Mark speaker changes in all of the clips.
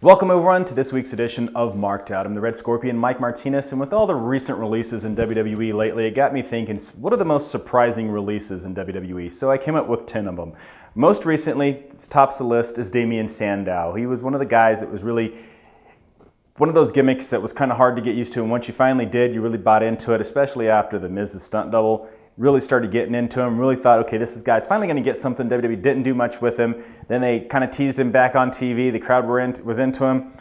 Speaker 1: Welcome everyone to this week's edition of Marked Out. I'm the Red Scorpion, Mike Martinez, and with all the recent releases in WWE lately, it got me thinking, what are the most surprising releases in WWE? So I came up with 10 of them. Most recently, tops the list is Damien Sandow. He was one of the guys that was really one of those gimmicks that was kind of hard to get used to, and once you finally did, you really bought into it, especially after the Miz's stunt double. Really started getting into him, really thought, okay, this guy's finally going to get something. WWE didn't do much with him. Then they kind of teased him back on TV. The crowd was into him.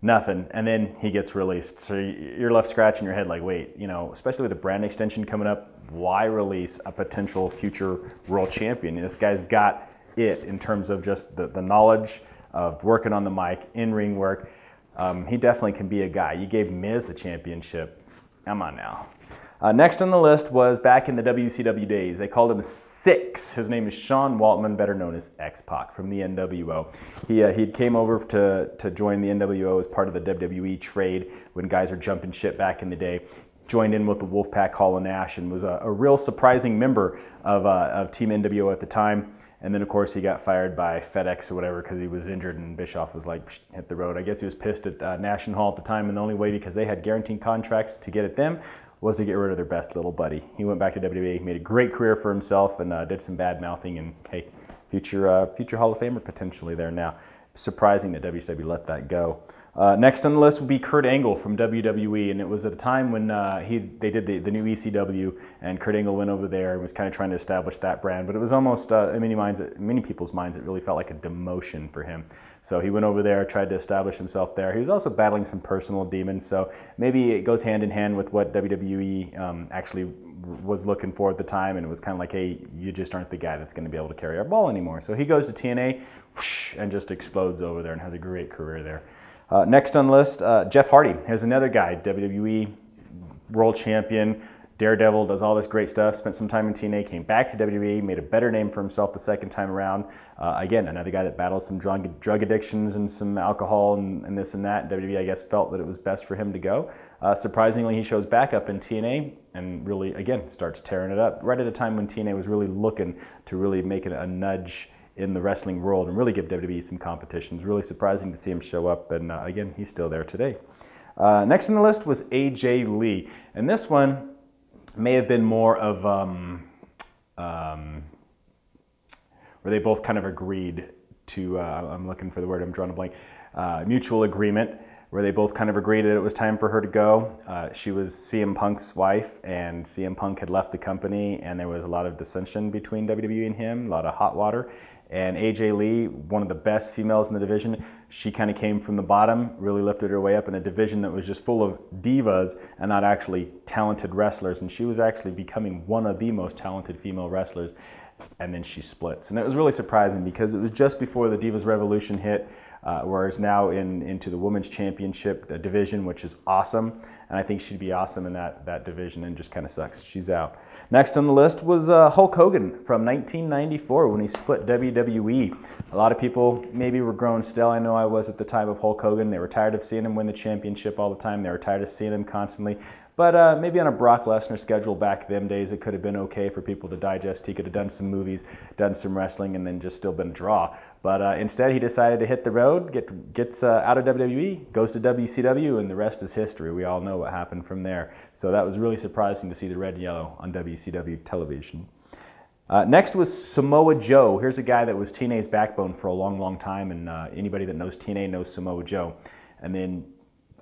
Speaker 1: Nothing. And then he gets released. So you're left scratching your head like, wait, especially with the brand extension coming up, why release a potential future world champion? This guy's got it in terms of just the knowledge of working on the mic, in-ring work. He definitely can be a guy. You gave Miz the championship. Come on now. Next on the list was back in the WCW days. They called him Six. His name is Sean Waltman, better known as X-Pac from the NWO. He came over to join the NWO as part of the WWE trade when guys were jumping ship back in the day. Joined in with the Wolfpack Hall and Nash and was a real surprising member of Team NWO at the time. And then, of course, he got fired by FedEx or whatever because he was injured and Bischoff was like, hit the road. I guess he was pissed at Nash and Hall at the time, and the only way, because they had guaranteed contracts to get at them, was to get rid of their best little buddy. He went back to WWE, made a great career for himself, and did some bad mouthing. And hey, future Hall of Famer potentially there now. Surprising that WCW let that go. Next on the list would be Kurt Angle from WWE, and it was at a time when they did the new ECW, and Kurt Angle went over there and was kind of trying to establish that brand. But it was almost in many people's minds, it really felt like a demotion for him. So he went over there, tried to establish himself there. He was also battling some personal demons, so maybe it goes hand in hand with what WWE actually was looking for at the time, and it was kind of like, hey, you just aren't the guy that's going to be able to carry our ball anymore. So he goes to TNA and just explodes over there and has a great career there. Next on the list, Jeff Hardy. Here's another guy, WWE World Champion, Daredevil, does all this great stuff, spent some time in TNA, came back to WWE, made a better name for himself the second time around. Again, another guy that battled some drug addictions and some alcohol and this and that. WWE, I guess, felt that it was best for him to go. Surprisingly, he shows back up in TNA and really, again, starts tearing it up right at a time when TNA was really looking to really make it a nudge in the wrestling world and really give WWE some competition. It's really surprising to see him show up, and again, he's still there today. Next on the list was AJ Lee, and this one may have been more of where they both kind of agreed to, I'm looking for the word, I'm drawing a blank, mutual agreement, where they both kind of agreed that it was time for her to go. She was CM Punk's wife, and CM Punk had left the company, and there was a lot of dissension between WWE and him, a lot of hot water. And AJ Lee, one of the best females in the division, she kind of came from the bottom, really lifted her way up in a division that was just full of divas and not actually talented wrestlers. And she was actually becoming one of the most talented female wrestlers. And then she splits. And it was really surprising because it was just before the Divas Revolution hit, whereas now into the Women's Championship division, which is awesome. And I think she'd be awesome in that division, and just kind of sucks she's out. Next on the list was Hulk Hogan from 1994 when he split WWE. A lot of people maybe were growing stale. I know I was at the time of Hulk Hogan. They were tired of seeing him win the championship all the time. They were tired of seeing him constantly. But maybe on a Brock Lesnar schedule back them days, it could have been okay for people to digest. He could have done some movies, done some wrestling, and then just still been a draw. But instead, he decided to hit the road, gets out of WWE, goes to WCW, and the rest is history. We all know what happened from there. So that was really surprising to see the red and yellow on WCW television. Next was Samoa Joe. Here's a guy that was TNA's backbone for a long, long time, and anybody that knows TNA knows Samoa Joe. And then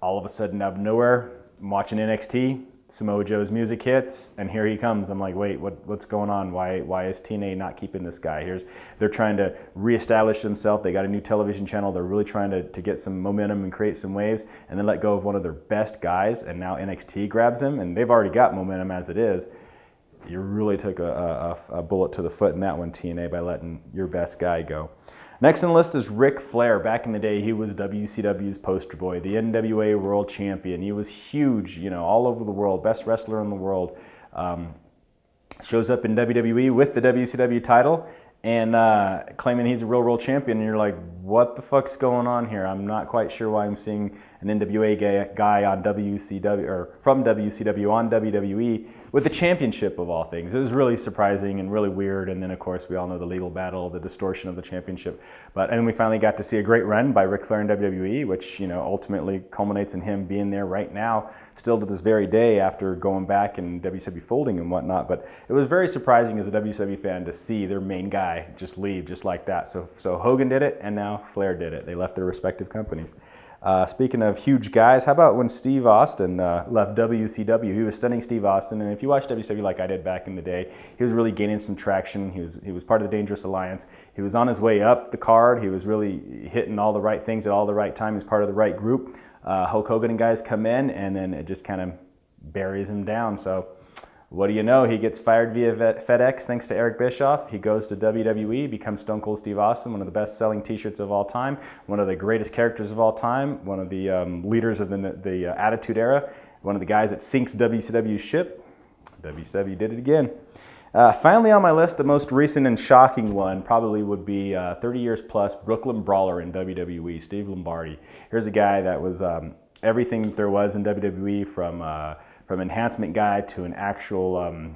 Speaker 1: all of a sudden, out of nowhere, I'm watching NXT, Samoa Joe's music hits, and here he comes. I'm like, wait, what's going on? Why is TNA not keeping this guy? They're trying to reestablish themselves. They got a new television channel. They're really trying to get some momentum and create some waves, and then let go of one of their best guys, and now NXT grabs him, and they've already got momentum as it is. You really took a bullet to the foot in that one, TNA, by letting your best guy go. Next on the list is Ric Flair. Back in the day, he was WCW's poster boy, the NWA World Champion. He was huge, all over the world, best wrestler in the world. Shows up in WWE with the WCW title and claiming he's a real world champion. And you're like, what the fuck's going on here? I'm not quite sure why I'm seeing an NWA guy on WCW, or from WCW on WWE with the championship of all things. It was really surprising and really weird. And then of course we all know the legal battle, the distortion of the championship. And we finally got to see a great run by Ric Flair in WWE, which ultimately culminates in him being there right now, still to this very day after going back and WCW folding and whatnot. But it was very surprising as a WCW fan to see their main guy just leave just like that. So Hogan did it, and now Flair did it. They left their respective companies. Speaking of huge guys, how about when Steve Austin left WCW? He was stunning Steve Austin, and if you watch WCW like I did back in the day, he was really gaining some traction. He was part of the Dangerous Alliance. He was on his way up the card. He was really hitting all the right things at all the right time. He was part of the right group. Hulk Hogan and guys come in, and then it just kind of buries him down. So what do you know? He gets fired via FedEx thanks to Eric Bischoff. He goes to WWE, becomes Stone Cold Steve Austin, one of the best-selling T-shirts of all time, one of the greatest characters of all time, one of the leaders of the Attitude Era, one of the guys that sinks WCW's ship. WCW did it again. Finally on my list, the most recent and shocking one probably would be 30 years plus Brooklyn Brawler in WWE, Steve Lombardi. Here's a guy that was everything there was in WWE, from enhancement guy to an actual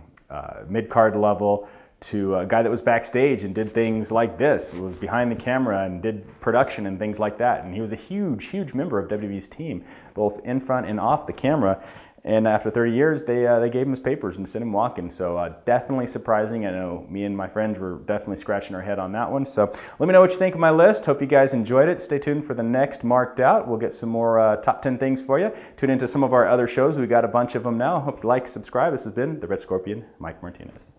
Speaker 1: mid-card level, to a guy that was backstage and did things like this, was behind the camera and did production and things like that. And he was a huge, huge member of WWE's team, both in front and off the camera. And after 30 years, they gave him his papers and sent him walking. So definitely surprising. I know me and my friends were definitely scratching our head on that one. So let me know what you think of my list. Hope you guys enjoyed it. Stay tuned for the next Marked Out. We'll get some more top 10 things for you. Tune into some of our other shows. We got a bunch of them now. Hope you like, subscribe. This has been the Red Scorpion, Mike Martinez.